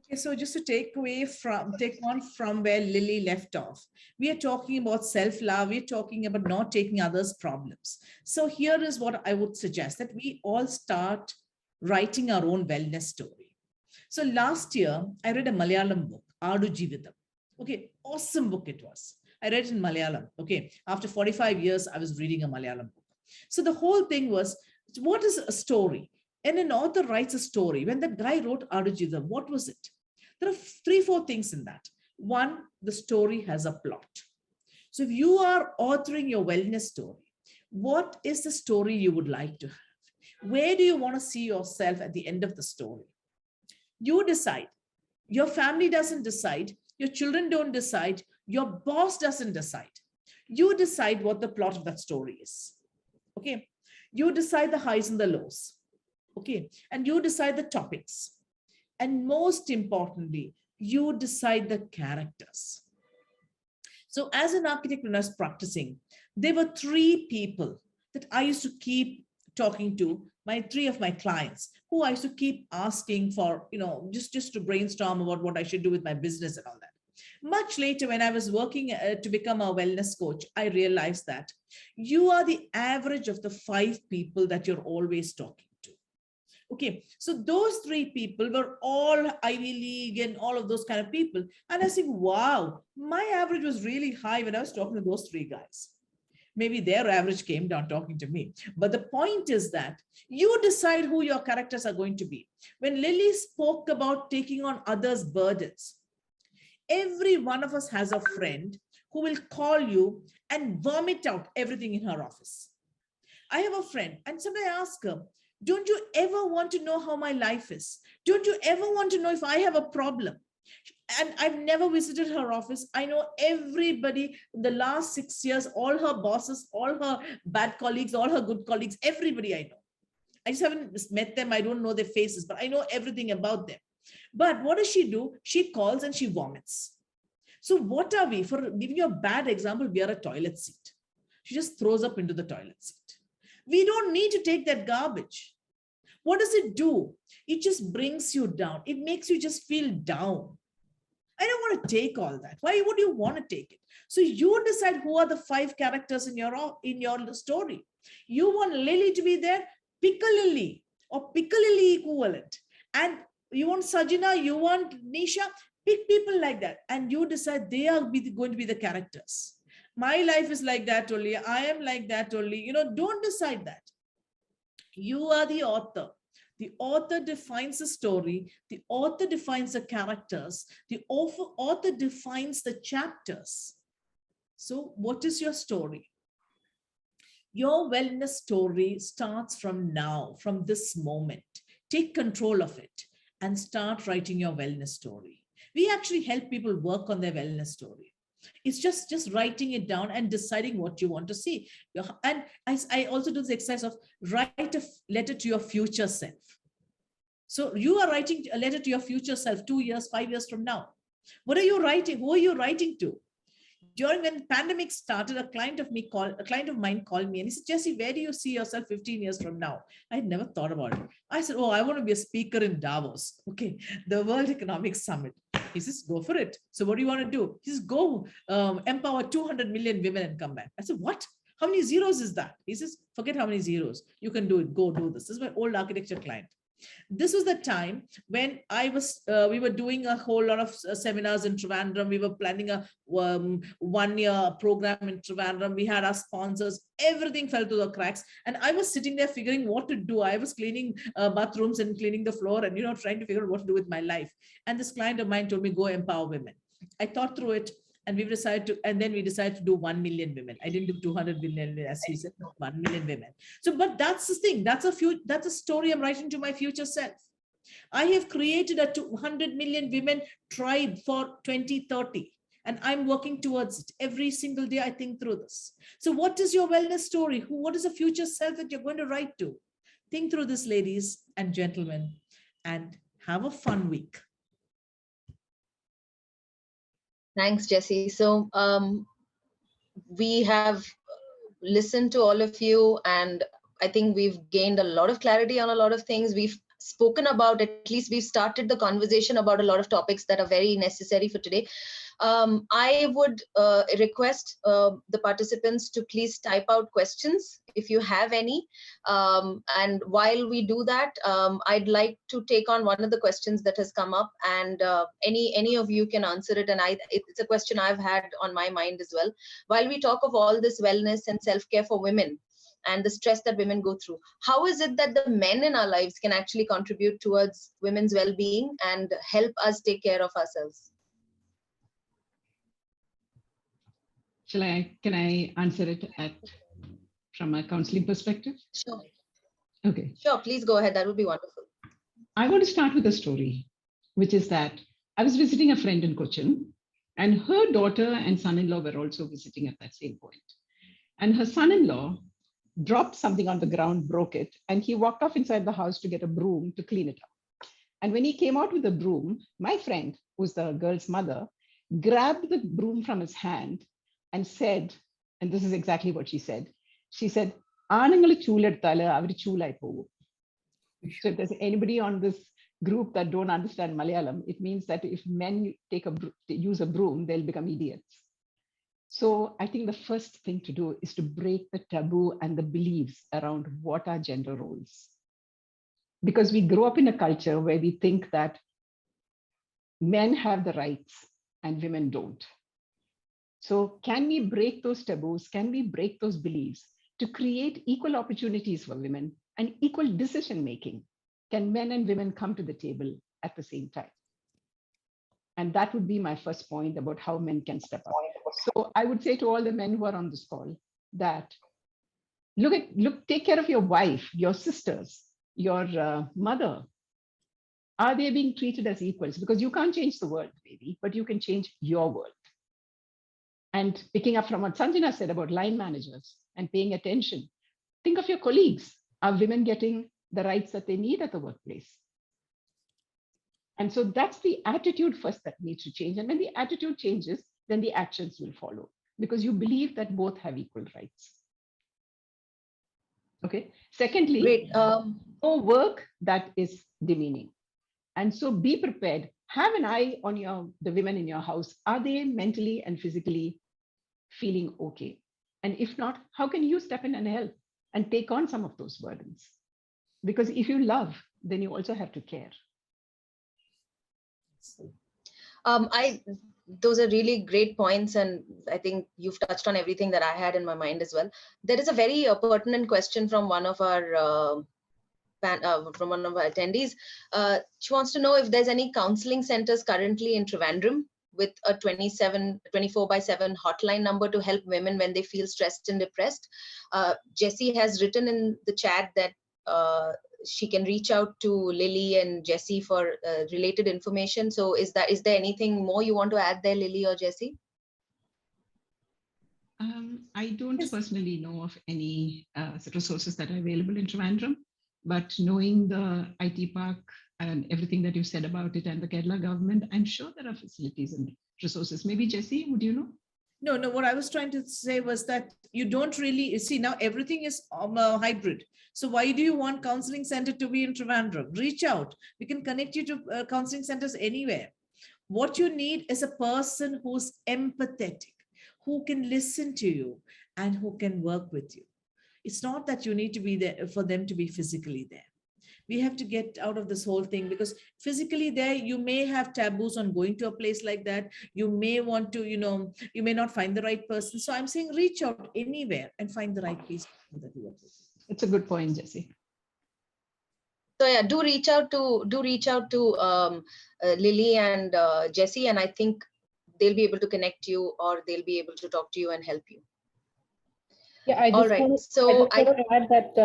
Okay, so just to take on from where Lily left off, we are talking about self-love. We're talking about not taking others' problems. So here is what I would suggest, that we all start writing our own wellness story. So last year, I read a Malayalam book, Adu Jeevitham. Okay, awesome book it was. I read it in Malayalam. Okay, after 45 years, I was reading a Malayalam book. So the whole thing was, what is a story? And an author writes a story. When the guy wrote Adu Jeevitham, what was it? There are 3-4 things in that. One, the story has a plot. So if you are authoring your wellness story, what is the story you would like to have? Where do you want to see yourself at the end of the story? You decide. Your family doesn't decide. Your children don't decide. Your boss doesn't decide. You decide what the plot of that story is. Okay. You decide the highs and the lows. Okay. And you decide the topics. And most importantly, you decide the characters. So as an architect, when I was practicing, there were 3 people that I used to keep talking to three of my clients who I used to keep asking for, just to brainstorm about what I should do with my business and all that. Much later, when I was working to become a wellness coach, I realized that you are the average of the 5 people that you're always talking to. Okay, so those 3 people were all Ivy League and all of those kind of people. And I think, wow, my average was really high when I was talking to those 3 guys. Maybe their average came down talking to me. But the point is that you decide who your characters are going to be. When Lily spoke about taking on others' burdens, every one of us has a friend who will call you and vomit out everything in her office. I have a friend, and sometimes I ask her, don't you ever want to know how my life is? Don't you ever want to know if I have a problem? And I've never visited her office. I know everybody in the last 6 years, all her bosses, all her bad colleagues, all her good colleagues, everybody I know. I just haven't met them. I don't know their faces, but I know everything about them. But what does she do? She calls and she vomits. So what are we? For giving you a bad example, we are a toilet seat. She just throws up into the toilet seat. We don't need to take that garbage. What does it do? It just brings you down. It makes you just feel down. I don't want to take all that. Why would you want to take it? So you decide who are the 5 characters in your story. You want Lily to be there, pick a Lily or pick a Lily equivalent. And you want Sajina, you want Nisha, pick people like that. And you decide they are going to be the characters. My life is like that only. I am like that only. Don't decide that. You are the author. The author defines the story. The author defines the characters. The author defines the chapters. So what is your story? Your wellness story starts from now, from this moment. Take control of it and start writing your wellness story. We actually help people work on their wellness story. It's just writing it down and deciding what you want to see. And I also do this exercise of write a letter to your future self. So you are writing a letter to your future self 2 years, 5 years from now. What are you writing? Who are you writing to? When the pandemic started, a client of mine called me and he said, Jessy, where do you see yourself 15 years from now? I had never thought about it. I said, I want to be a speaker in Davos. Okay, the World Economic Summit. He says, go for it. So what do you want to do? He says, go empower 200 million women and come back. I said, what? How many zeros is that? He says, forget how many zeros. You can do it. Go do this. This is my old architecture client. This was the time when we were doing a whole lot of seminars in Trivandrum. We were planning a 1-year program in Trivandrum. We had our sponsors. Everything fell to the cracks. And I was sitting there figuring what to do. I was cleaning bathrooms and cleaning the floor and, trying to figure out what to do with my life. And this client of mine told me, go empower women. I thought through it. And we decided to do 1 million women. I didn't do 200 million, as he said, 1 million women. So, but that's the thing. That's a story I'm writing to my future self. I have created a 200 million women tribe for 2030. And I'm working towards it. Every single day I think through this. So what is your wellness story? What is the future self that you're going to write to? Think through this, ladies and gentlemen, and have a fun week. Thanks, Jessy. So we have listened to all of you, and I think we've gained a lot of clarity on a lot of things. We've spoken about, at least we've started the conversation about a lot of topics that are very necessary for today. I would request the participants to please type out questions if you have any. And while we do that, I'd like to take on one of the questions that has come up, and any of you can answer it. And it's a question I've had on my mind as well. While we talk of all this wellness and self-care for women and the stress that women go through, how is it that the men in our lives can actually contribute towards women's well-being and help us take care of ourselves? Can I answer it from a counseling perspective? Sure. Okay. Sure, please go ahead. That would be wonderful. I want to start with a story, which is that I was visiting a friend in Cochin, and her daughter and son-in-law were also visiting at that same point. And her son-in-law dropped something on the ground, broke it, and he walked off inside the house to get a broom to clean it up. And when he came out with the broom, my friend, who's the girl's mother, grabbed the broom from his hand and said, and this is exactly what she said. She said, "Aanangal chool eduthala avaru choolai povu." So if there's anybody on this group that don't understand Malayalam, it means that if men use a broom, they'll become idiots. So I think the first thing to do is to break the taboo and the beliefs around what are gender roles. Because we grow up in a culture where we think that men have the rights and women don't. So can we break those taboos? Can we break those beliefs to create equal opportunities for women and equal decision-making? Can men and women come to the table at the same time? And that would be my first point about how men can step up. So I would say to all the men who are on this call that take care of your wife, your sisters, your mother. Are they being treated as equals? Because you can't change the world, baby, but you can change your world. And picking up from what Sajina said about line managers and paying attention, think of your colleagues. Are women getting the rights that they need at the workplace? And so that's the attitude first that needs to change. And when the attitude changes, then the actions will follow because you believe that both have equal rights. Okay. Secondly, no work that is demeaning. And so be prepared. Have an eye on the women in your house. Are they mentally and physically feeling okay? And if not, how can you step in and help and take on some of those burdens? Because if you love, then you also have to care. Those are really great points, and I think you've touched on everything that I had in my mind as well. There is a very pertinent question from one of our attendees. She wants to know if there's any counseling centers currently in Trivandrum with a 24/7 hotline number to help women when they feel stressed and depressed. Jessy has written in the chat that she can reach out to Lily and Jessy for related information. So is there anything more you want to add there, Lily or Jessy? I don't personally know of any resources that are available in Trivandrum, but knowing the IT park and everything that you said about it and the Kerala government, I'm sure there are facilities and resources. Maybe Jessy, would you know? No, what I was trying to say was that you don't really see now everything is hybrid. So why do you want counseling center to be in Trivandrum? Reach out. We can connect you to counseling centers anywhere. What you need is a person who's empathetic, who can listen to you and who can work with you. It's not that you need to be there for them to be physically there. We have to get out of this whole thing because physically there, you may have taboos on going to a place like that. You may want to, you may not find the right person. So I'm saying reach out anywhere and find the right place that you work with. It's a good point, Jessy. So yeah, do reach out to Lily and Jessy, and I think they'll be able to connect you or they'll be able to talk to you and help you. Yeah, I just want to add that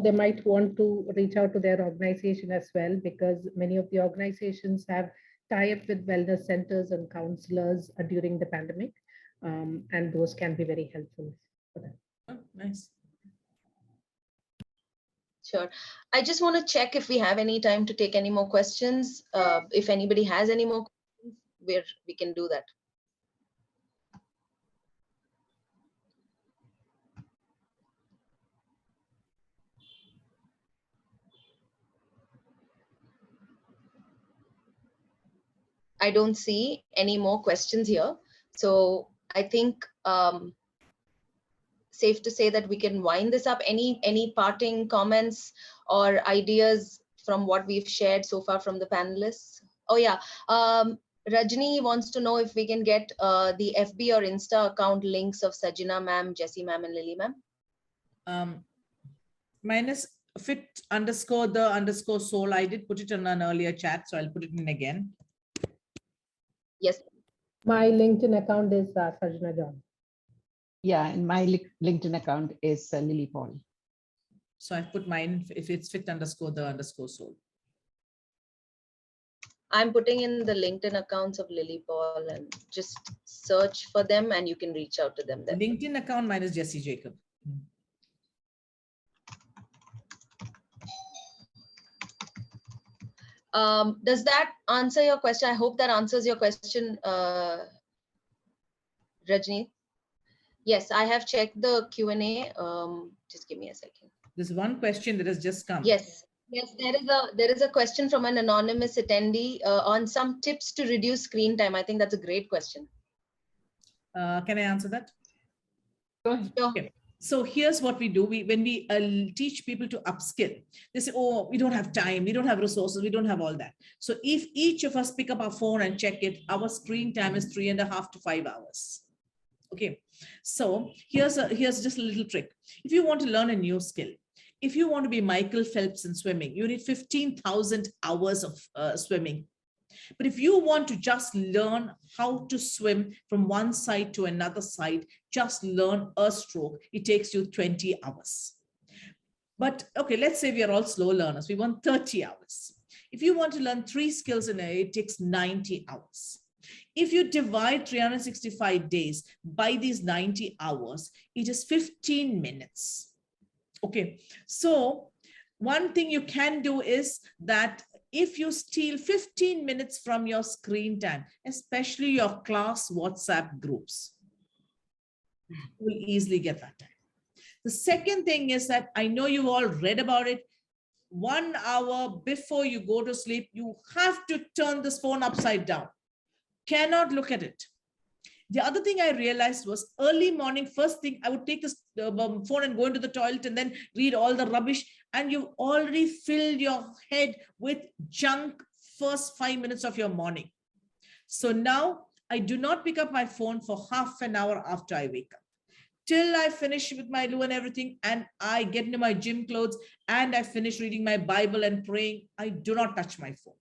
they might want to reach out to their organization as well, because many of the organizations have tie-up with wellness centers and counselors during the pandemic, and those can be very helpful for them. Oh, nice. Sure. I just want to check if we have any time to take any more questions. If anybody has any more questions, we can do that. I don't see any more questions here. So I think safe to say that we can wind this up. Any parting comments or ideas from what we've shared so far from the panelists? Oh yeah, Rajni wants to know if we can get the FB or Insta account links of Sajina ma'am, Jessy ma'am, and Lily ma'am. Mine is fit_the_soul. I did put it on an earlier chat, so I'll put it in again. Yes. My LinkedIn account is Sajina John. Yeah, and my LinkedIn account is Lily Paul. So I put mine if it's fit_the_soul. I'm putting in the LinkedIn accounts of Lily Paul and just search for them and you can reach out to them there. LinkedIn account, mine is Jessie Jacob. Does that answer your question? I hope that answers your question, Rajni. Yes, I have checked the Q&A. Just give me a second. There's one question that has just come. Yes. Yes, there is a question from an anonymous attendee on some tips to reduce screen time. I think that's a great question. Can I answer that? Go ahead. Sure. Okay. So here's what we do. When we teach people to upskill, they say, oh, we don't have time, we don't have resources, we don't have all that. So if each of us pick up our phone and check it, our screen time is 3.5 to 5 hours. Okay. So here's just a little trick. If you want to learn a new skill, if you want to be Michael Phelps in swimming, you need 15,000 hours of swimming. But if you want to just learn how to swim from one side to another side, just learn a stroke, it takes you 20 hours. But okay, let's say we are all slow learners. We want 30 hours. If you want to learn 3 skills in a day, it takes 90 hours. If you divide 365 days by these 90 hours, it is 15 minutes. Okay, so one thing you can do is that if you steal 15 minutes from your screen time, especially your class WhatsApp groups, you will easily get that time. The second thing is that I know you all read about it. 1 hour before you go to sleep, you have to turn this phone upside down. Cannot look at it. The other thing I realized was early morning, first thing, I would take this phone and go into the toilet and then read all the rubbish. And you've already filled your head with junk first 5 minutes of your morning. So now I do not pick up my phone for half an hour after I wake up. Till I finish with my loo and everything, and I get into my gym clothes and I finish reading my Bible and praying, I do not touch my phone.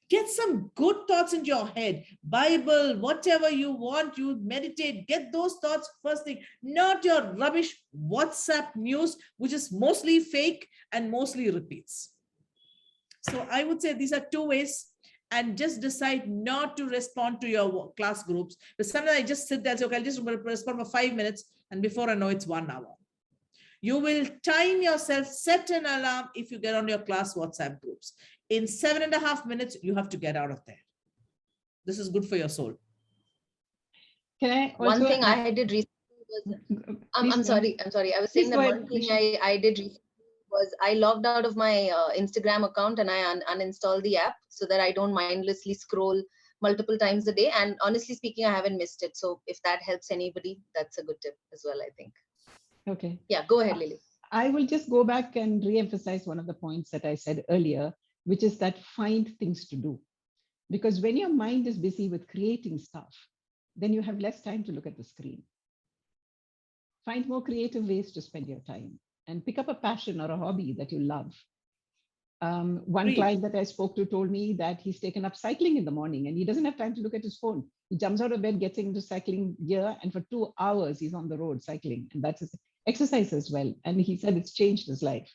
Get some good thoughts into your head. Bible, whatever you want, you meditate, get those thoughts first thing, not your rubbish WhatsApp news, which is mostly fake and mostly repeats. So I would say these are 2 ways, and just decide not to respond to your class groups. But sometimes I just sit there and say, okay, I'll just respond for 5 minutes, and before I know it's 1 hour. You will time yourself, set an alarm if you get on your class WhatsApp groups. In 7.5 minutes, you have to get out of there. This is good for your soul. Can I also one thing I did recently was, I'm sorry. I was saying that one thing I did recently was I logged out of my Instagram account and I uninstalled the app so that I don't mindlessly scroll multiple times a day. And honestly speaking, I haven't missed it. So if that helps anybody, that's a good tip as well, I think. Okay. Yeah, go ahead, Lily. I will just go back and re-emphasize one of the points that I said earlier, which is that find things to do. Because when your mind is busy with creating stuff, then you have less time to look at the screen. Find more creative ways to spend your time and pick up a passion or a hobby that you love. One client that I spoke to told me that he's taken up cycling in the morning and he doesn't have time to look at his phone. He jumps out of bed, gets into cycling gear, and for 2 hours he's on the road cycling. And that's his exercise as well. And he said it's changed his life.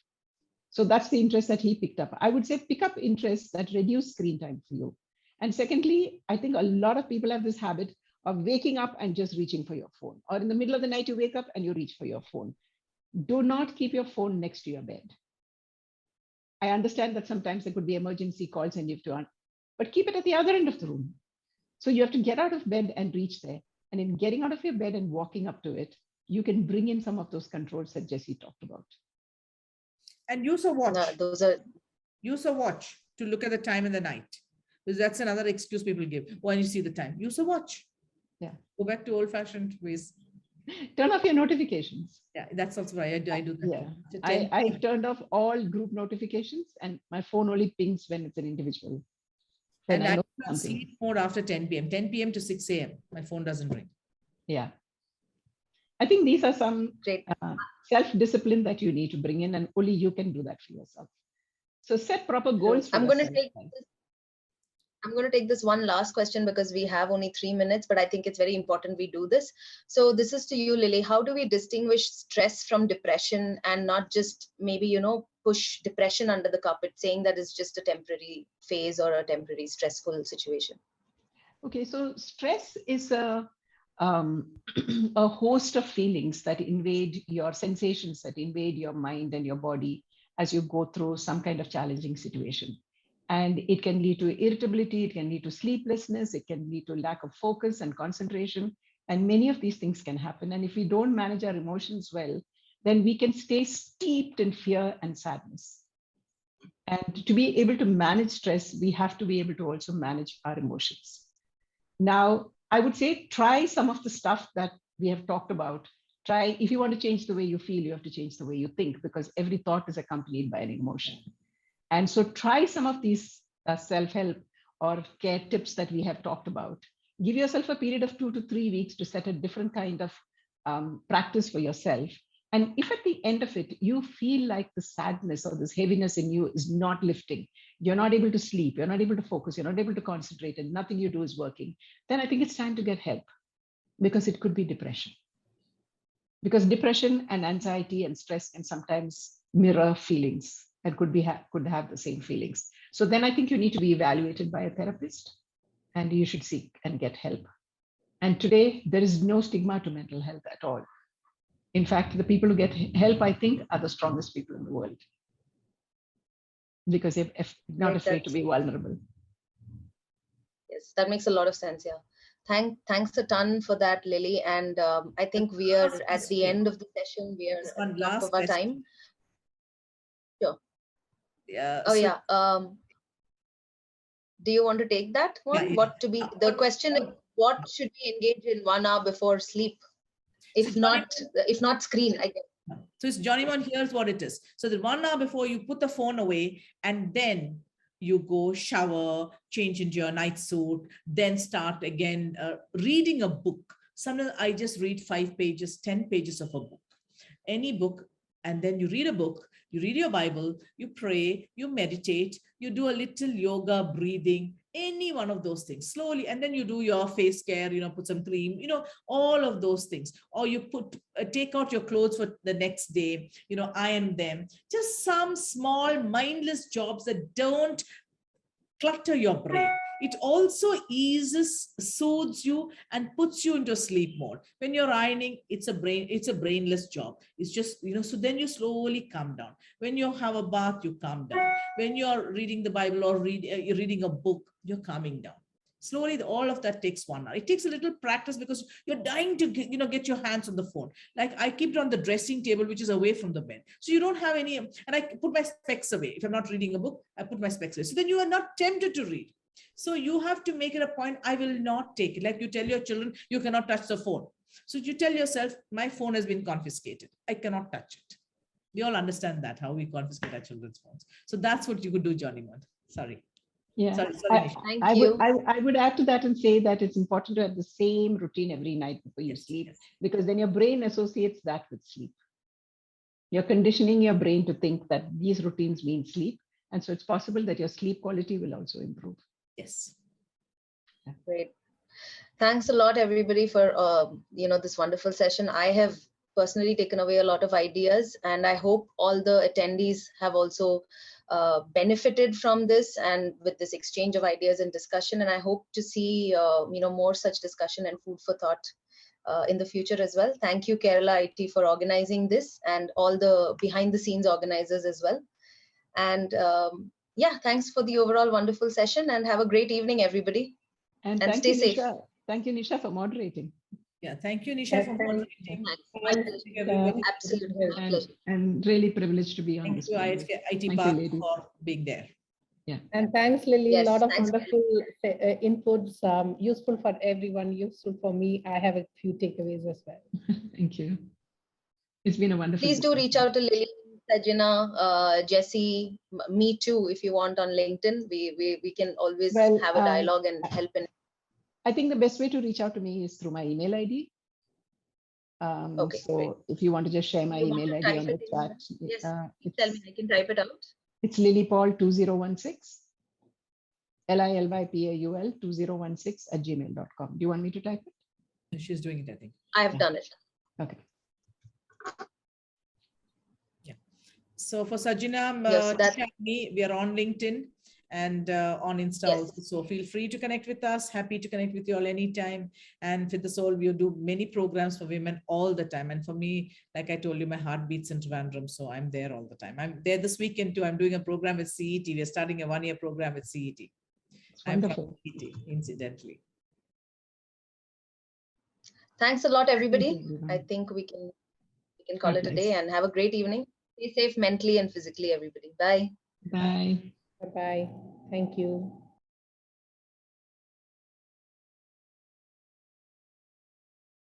So that's the interest that he picked up. I would say pick up interests that reduce screen time for you. And secondly, I think a lot of people have this habit of waking up and just reaching for your phone. Or in the middle of the night, you wake up and you reach for your phone. Do not keep your phone next to your bed. I understand that sometimes there could be emergency calls and you have to answer, but keep it at the other end of the room. So you have to get out of bed and reach there. And in getting out of your bed and walking up to it, you can bring in some of those controls that Jessy talked about. And use a watch. No, use a watch to look at the time in the night. Because that's another excuse people give. When you see the time, use a watch. Yeah. Go back to old-fashioned ways. Turn off your notifications. Yeah, that's also right. I do that. Yeah. I've turned off all group notifications and my phone only pings when it's an individual. Then and I sleep mode after 10 p.m. 10 p.m. to 6 a.m. My phone doesn't ring. Yeah. I think these are some self-discipline that you need to bring in, and only you can do that for yourself. So set proper goals. I'm going to take this one last question because we have only 3 minutes, but I think it's very important we do this. So this is to you, Lily. How do we distinguish stress from depression and not just maybe, push depression under the carpet, saying that it's just a temporary phase or a temporary stressful situation? Okay, so stress is a host of feelings that invade your sensations, that invade your mind and your body as you go through some kind of challenging situation. And it can lead to irritability, it can lead to sleeplessness, it can lead to lack of focus and concentration. And many of these things can happen. And if we don't manage our emotions well, then we can stay steeped in fear and sadness. And to be able to manage stress, we have to be able to also manage our emotions. Now, I would say try some of the stuff that we have talked about. Try, if you want to change the way you feel, you have to change the way you think, because every thought is accompanied by an emotion. And so try some of these self-help or care tips that we have talked about. Give yourself a period of 2 to 3 weeks to set a different kind of practice for yourself. And if at the end of it, you feel like the sadness or this heaviness in you is not lifting, you're not able to sleep, you're not able to focus, you're not able to concentrate, and nothing you do is working, then I think it's time to get help, because it could be depression. Because depression and anxiety and stress can sometimes mirror feelings and could have the same feelings. So then I think you need to be evaluated by a therapist, and you should seek and get help. And today, there is no stigma to mental health at all. In fact, the people who get help, I think, are the strongest people in the world, because they're not afraid to be vulnerable. Yes, that makes a lot of sense. Yeah. Thanks a ton for that, Lily. And I think we are at the end of the session. We are at the top of our time. Sure. Yeah. Oh, yeah. Do you want to take that one? Yeah. What to be the question is, what should we engage in 1 hour before sleep? If not screen, I guess. So it's Johnny Mon, here's what it is. So that 1 hour before you put the phone away, and then you go shower, change into your night suit, then start again reading a book. Sometimes I just read 5 pages, 10 pages of a book, any book, and then you read a book, you read your Bible, you pray, you meditate, you do a little yoga, breathing, any one of those things slowly, and then you do your face care, put some cream, all of those things, or you take out your clothes for the next day, iron them. Just some small mindless jobs that don't clutter your brain. It also soothes you and puts you into sleep mode. When you're ironing, it's a brainless job. It's just, so then you slowly calm down. When you have a bath, you calm down. When you're reading the Bible or you're reading a book, you're calming down. Slowly, all of that takes 1 hour. It takes a little practice because you're dying to get your hands on the phone. Like I keep it on the dressing table, which is away from the bed. So you don't have any, and I put my specs away. If I'm not reading a book, I put my specs away. So then you are not tempted to read. So you have to make it a point, I will not take it. Like you tell your children, you cannot touch the phone. So you tell yourself, my phone has been confiscated. I cannot touch it. We all understand that, how we confiscate our children's phones. So that's what you could do, Johnny Mond. Sorry. Yeah, sorry, Thank you. I would add to that and say that it's important to have the same routine every night before you sleep, because then your brain associates that with sleep. You're conditioning your brain to think that these routines mean sleep. And so it's possible that your sleep quality will also improve. Yes. Great. Thanks a lot, everybody, for this wonderful session. I have personally taken away a lot of ideas, and I hope all the attendees have also benefited from this and with this exchange of ideas and discussion. And I hope to see more such discussion and food for thought in the future as well. Thank you, Kerala IT, for organizing this, and all the behind the scenes organizers as well. And thanks for the overall wonderful session, and have a great evening, everybody. And stay safe. Nisha. Thank you, Nisha, for moderating. Yeah, thank you, Nisha, for moderating. Absolutely. And really privileged to be on this. Thank you, IT Park, for being there. Yeah. And thanks, Lily. A lot of wonderful inputs, useful for everyone, useful for me. I have a few takeaways as well. Thank you. It's been a wonderful Please do reach out to Lily, Sajina, Jessy, me too, if you want, on LinkedIn. We can always have a dialogue and help in. I think the best way to reach out to me is through my email ID. Okay, so great. If you want to just share my email ID on the chat. Yes, tell me, I can type it out. It's lilypaul2016, LILYPAUL 2016 @gmail.com. Do you want me to type it? She's doing it, I think. I have done it. Okay. Yeah. So for Sajina, we are on LinkedIn and on Insta also. So feel free to connect with us. Happy to connect with you all anytime. And with the soul, we do many programs for women all the time. And for me, like I told you, my heart beats in Trivandrum, so I'm there all the time. I'm there this weekend too. I'm doing a program with CET. We're starting a 1-year program with CET. I'm from CET, incidentally. Thanks a lot, everybody. I think we can call it a day, and have a great evening. Stay safe mentally and physically, everybody. Bye. Bye. Bye-bye. Thank you.